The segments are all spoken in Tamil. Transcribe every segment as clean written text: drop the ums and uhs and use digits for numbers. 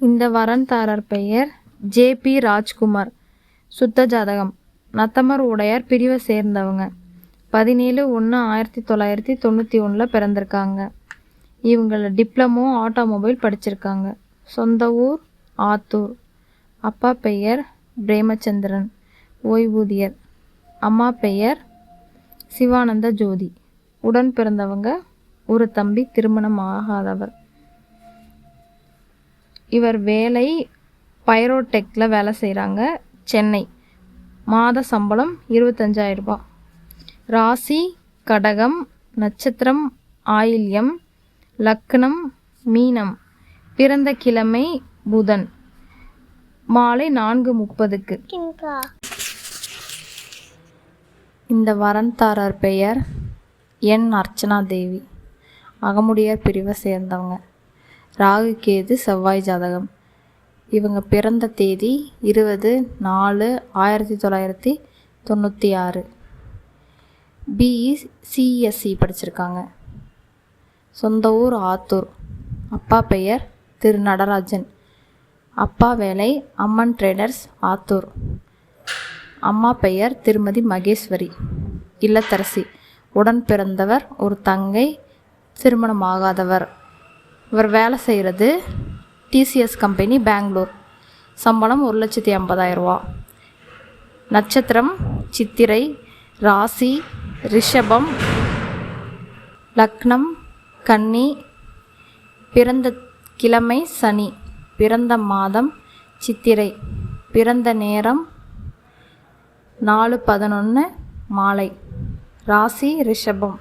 இந்த வரன்தாரர் பெயர் ஜே.பி. ராஜ்குமார். சுத்த ஜாதகம். நத்தமர் உடையார் பிரிவை சேர்ந்தவங்க. 17/1/1991 பிறந்திருக்காங்க. இவங்கள டிப்ளமோ ஆட்டோமொபைல் படிச்சிருக்காங்க. சொந்த ஊர் ஆத்தூர். அப்பா பெயர் பிரேமச்சந்திரன், ஓய்வூதியர். அம்மா பெயர் சிவானந்த ஜோதி. உடன் பிறந்தவங்க ஒரு தம்பி, திருமணம் ஆகாதவர். இவர் வேலை பைரோடெக்கில் வேலை செய்கிறாங்க, சென்னை. மாத சம்பளம் 25,000 ரூபாய். ராசி கடகம், நட்சத்திரம் ஆயில்யம், லக்னம் மீனம். பிறந்த கிழமை புதன். மாலை 4:30க்கு. இந்த வரன்தாரர் பெயர் என். அர்ச்சனா தேவி. அகமுடையார் பிரிவை சேர்ந்தவங்க. ராகு கேது செவ்வாய் ஜாதகம். இவங்க பிறந்த தேதி 20/4/1996. பிஇ சிஎஸ்சி படிச்சிருக்காங்க. சொந்த ஊர் ஆத்தூர். அப்பா பெயர் திரு நடராஜன். அப்பா வேலை அம்மன் ட்ரேடர்ஸ், ஆத்தூர். அம்மா பெயர் திருமதி மகேஸ்வரி, இல்லத்தரசி. உடன் பிறந்தவர் ஒரு தங்கை, திருமணம் ஆகாதவர். இவர் வேலை செய்கிறது டிசிஎஸ் கம்பெனி, பெங்களூர். சம்பளம் 1,50,000 ரூபா. நட்சத்திரம் சித்திரை. ராசி ரிஷபம், லக்னம் கன்னி. பிறந்த கிழமை சனி. பிறந்த மாதம் சித்திரை. பிறந்த நேரம் 4:11 மாலை. ராசி ரிஷபம்.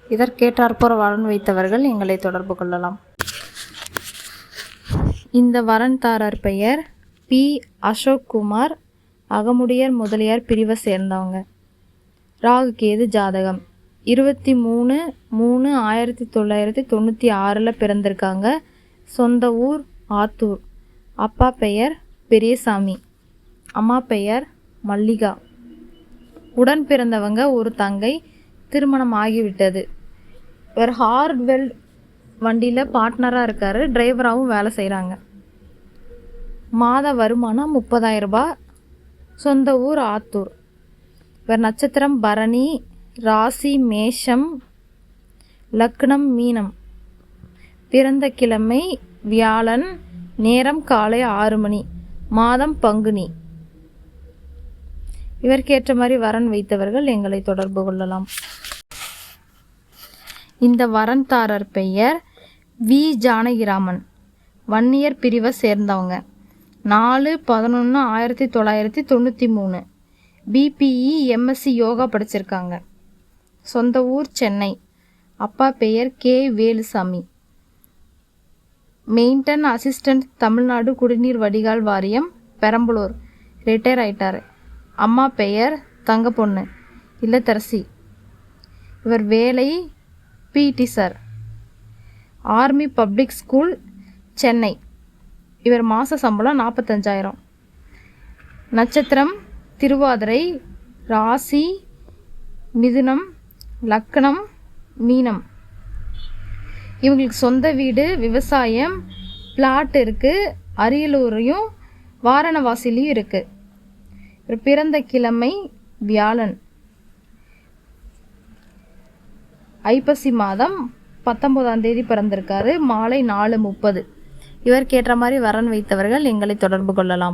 இதற்கேற்றாற்போல் வரன் வைத்தவர்கள் எங்களை தொடர்பு கொள்ளலாம். இந்த வரன்தாரர் பெயர் பி. அசோக்குமார். அகமுடையார் முதலியார் பிரிவை சேர்ந்தவங்க. ராகு கேது ஜாதகம். 23/3/1996 பிறந்திருக்காங்க. சொந்த ஊர் ஆத்தூர். அப்பா பெயர் பெரியசாமி. அம்மா பெயர் மல்லிகா. உடன் பிறந்தவங்க ஒரு தங்கை, திருமணம் ஆகிவிட்டது. இவர் ஹார்ட்வெல் வண்டியில் பார்ட்னராக இருக்கார், டிரைவராகவும் வேலை செய்கிறாங்க. மாத வருமானம் 30,000 ரூபாய். சொந்த ஊர் ஆத்தூர். இவர் நட்சத்திரம் பரணி. ராசி மேஷம், லக்னம் மீனம். பிறந்த கிழமை வியாழன். நேரம் காலை 6 மணி. மாதம் பங்குனி. இவருக்கேற்ற மாதிரி வரன் வைத்தவர்கள் எங்களை தொடர்பு கொள்ளலாம். இந்த வரன்தாரர் பெயர் வி. ஜானகிராமன். வன்னியர் பிரிவை சேர்ந்தவங்க. 4/11/1993. பிபிஇ எம்எஸ்சி யோகா படிச்சிருக்காங்க. சொந்த ஊர் சென்னை. அப்பா பெயர் K. Velusamy. Maintain assistant, Tamil Nadu குடிநீர் வடிகால் வாரியம், பெரம்பலூர். ரிட்டையர் ஆயிட்டார். அம்மா பெயர் தங்கப்பொண்ணு, இல்லத்தரசி. இவர் வேலை பிடி sir, army public school, Chennai. இவர் மாத சம்பளம் 45,000. நட்சத்திரம் திருவாதிரை. ராசி மிதுனம், லக்னம் மீனம். இவங்களுக்கு சொந்த வீடு, விவசாயம், பிளாட் இருக்குது. அரியலூரையும் வாரணவாசிலையும் இருக்குது. இவர் பிறந்த கிழமை வியாழன். ஐப்பசி மாதம் 19ஆம் தேதி பிறந்திருக்காரு. மாலை 4:30. இவருக்கேற்ற மாதிரி வரன் வைத்தவர்கள் எங்களை தொடர்பு கொள்ளலாம்.